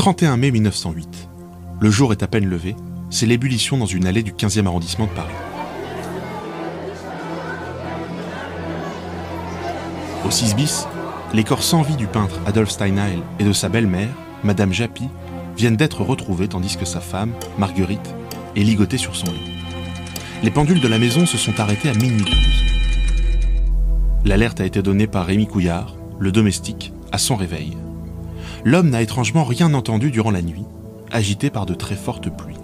31 mai 1908. Le jour est à peine levé, c'est l'ébullition dans une allée du 15e arrondissement de Paris. Au 6 bis, les corps sans vie du peintre Adolphe Steinheil et de sa belle-mère, Madame Japy, viennent d'être retrouvés tandis que sa femme, Marguerite, est ligotée sur son lit. Les pendules de la maison se sont arrêtées à minuit 12. L'alerte a été donnée par Rémi Couillard, le domestique, à son réveil. L'homme n'a étrangement rien entendu durant la nuit, agité par de très fortes pluies.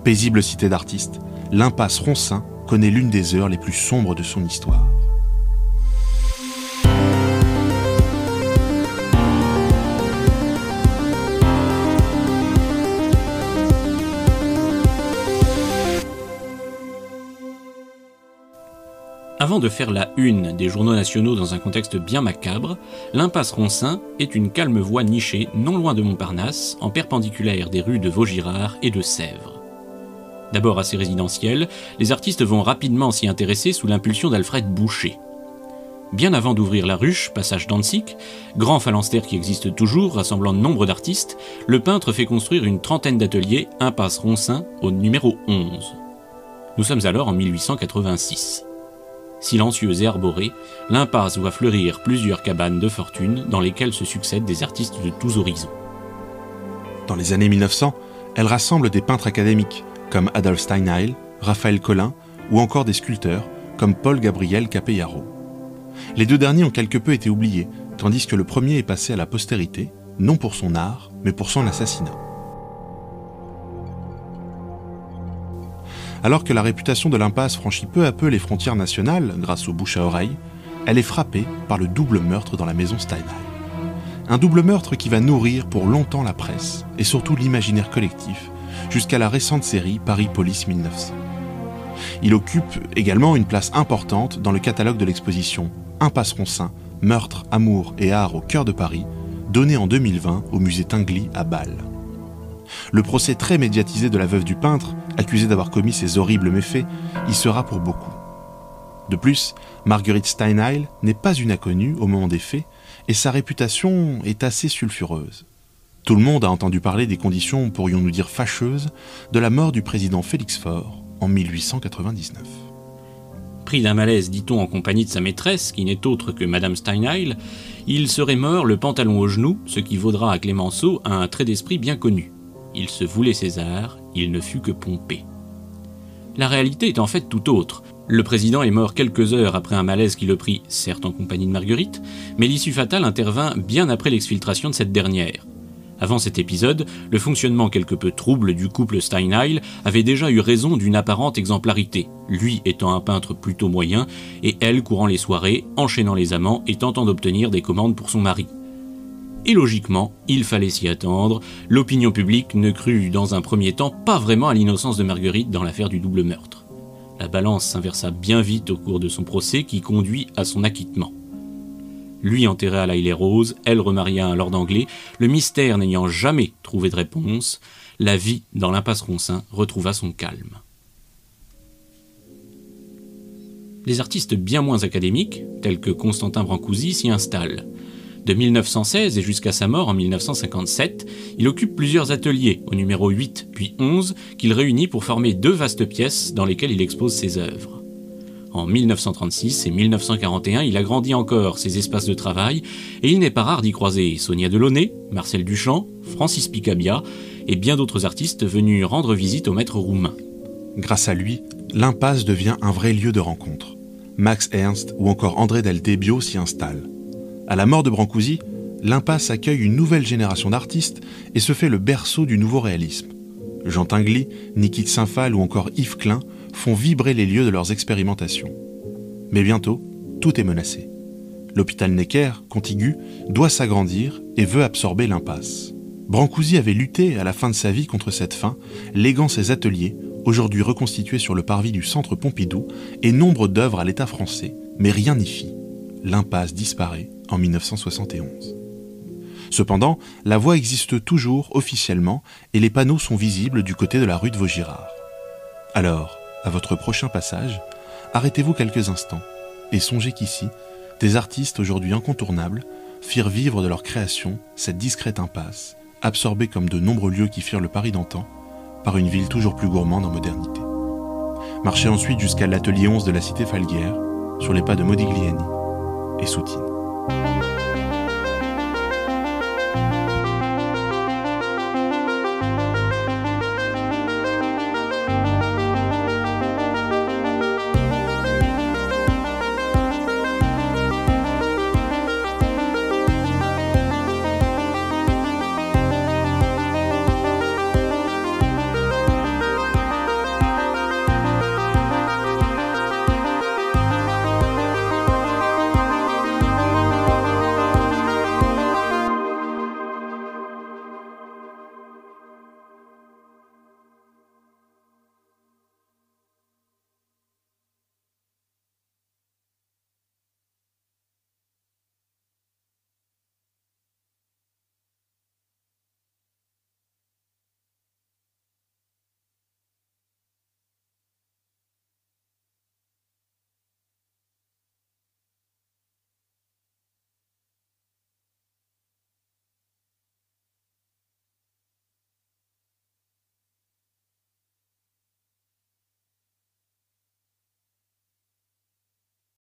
Paisible cité d'artistes, l'impasse Ronsin connaît l'une des heures les plus sombres de son histoire. Avant de faire la une des journaux nationaux dans un contexte bien macabre, l'impasse Ronsin est une calme voie nichée non loin de Montparnasse, en perpendiculaire des rues de Vaugirard et de Sèvres. D'abord assez résidentielle, les artistes vont rapidement s'y intéresser sous l'impulsion d'Alfred Boucher. Bien avant d'ouvrir la ruche, passage Danzig, grand phalanstère qui existe toujours, rassemblant nombre d'artistes, le peintre fait construire une trentaine d'ateliers, impasse Ronsin, au numéro 11. Nous sommes alors en 1886. Silencieuse et arborée, l'impasse voit fleurir plusieurs cabanes de fortune dans lesquelles se succèdent des artistes de tous horizons. Dans les années 1900, elle rassemble des peintres académiques comme Adolphe Steinheil, Raphaël Collin ou encore des sculpteurs comme Paul-Gabriel Capellaro. Les deux derniers ont quelque peu été oubliés, tandis que le premier est passé à la postérité, non pour son art, mais pour son assassinat. Alors que la réputation de l'impasse franchit peu à peu les frontières nationales grâce au bouche à oreille, elle est frappée par le double meurtre dans la maison Steinheil. Un double meurtre qui va nourrir pour longtemps la presse et surtout l'imaginaire collectif, jusqu'à la récente série Paris Police 1900. Il occupe également une place importante dans le catalogue de l'exposition Impasse Ronsin, meurtre, amour et art au cœur de Paris, donnée en 2020 au musée Tinguely à Bâle. Le procès très médiatisé de la veuve du peintre, accusée d'avoir commis ces horribles méfaits, y sera pour beaucoup. De plus, Marguerite Steinheil n'est pas une inconnue au moment des faits, et sa réputation est assez sulfureuse. Tout le monde a entendu parler des conditions, pourrions-nous dire fâcheuses, de la mort du président Félix Faure en 1899. Pris d'un malaise, dit-on, en compagnie de sa maîtresse, qui n'est autre que Madame Steinheil, il serait mort le pantalon au genou, ce qui vaudra à Clémenceau un trait d'esprit bien connu. Il se voulait César, il ne fut que Pompée. La réalité est en fait tout autre. Le président est mort quelques heures après un malaise qui le prit, certes en compagnie de Marguerite, mais l'issue fatale intervint bien après l'exfiltration de cette dernière. Avant cet épisode, le fonctionnement quelque peu trouble du couple Steinheil avait déjà eu raison d'une apparente exemplarité, lui étant un peintre plutôt moyen et elle courant les soirées, enchaînant les amants et tentant d'obtenir des commandes pour son mari. Et logiquement, il fallait s'y attendre, l'opinion publique ne crut dans un premier temps pas vraiment à l'innocence de Marguerite dans l'affaire du double meurtre. La balance s'inversa bien vite au cours de son procès qui conduit à son acquittement. Lui enterré à l'Haye-les-Roses, elle remaria à un lord anglais, le mystère n'ayant jamais trouvé de réponse, la vie dans l'impasse Ronsin retrouva son calme. Les artistes bien moins académiques, tels que Constantin Brancusi, s'y installent. De 1916 et jusqu'à sa mort en 1957, il occupe plusieurs ateliers, au numéro 8 puis 11, qu'il réunit pour former 2 vastes pièces dans lesquelles il expose ses œuvres. En 1936 et 1941, il agrandit encore ses espaces de travail et il n'est pas rare d'y croiser Sonia Delaunay, Marcel Duchamp, Francis Picabia et bien d'autres artistes venus rendre visite au maître roumain. Grâce à lui, l'impasse devient un vrai lieu de rencontre. Max Ernst ou encore André Del Debbio s'y installent. À la mort de Brancusi, l'impasse accueille une nouvelle génération d'artistes et se fait le berceau du nouveau réalisme. Jean Tinguely, Niki de Saint-Phal ou encore Yves Klein font vibrer les lieux de leurs expérimentations. Mais bientôt, tout est menacé. L'hôpital Necker, contigu, doit s'agrandir et veut absorber l'impasse. Brancusi avait lutté à la fin de sa vie contre cette fin, léguant ses ateliers, aujourd'hui reconstitués sur le parvis du Centre Pompidou, et nombre d'œuvres à l'État français, mais rien n'y fit. L'impasse disparaît en 1971. Cependant, la voie existe toujours officiellement et les panneaux sont visibles du côté de la rue de Vaugirard. Alors, à votre prochain passage, arrêtez-vous quelques instants et songez qu'ici, des artistes aujourd'hui incontournables firent vivre de leur création cette discrète impasse absorbé comme de nombreux lieux qui firent le Paris d'antan, par une ville toujours plus gourmande en modernité. Marchez ensuite jusqu'à l'atelier 11 de la cité Falguière, sur les pas de Modigliani et Soutine.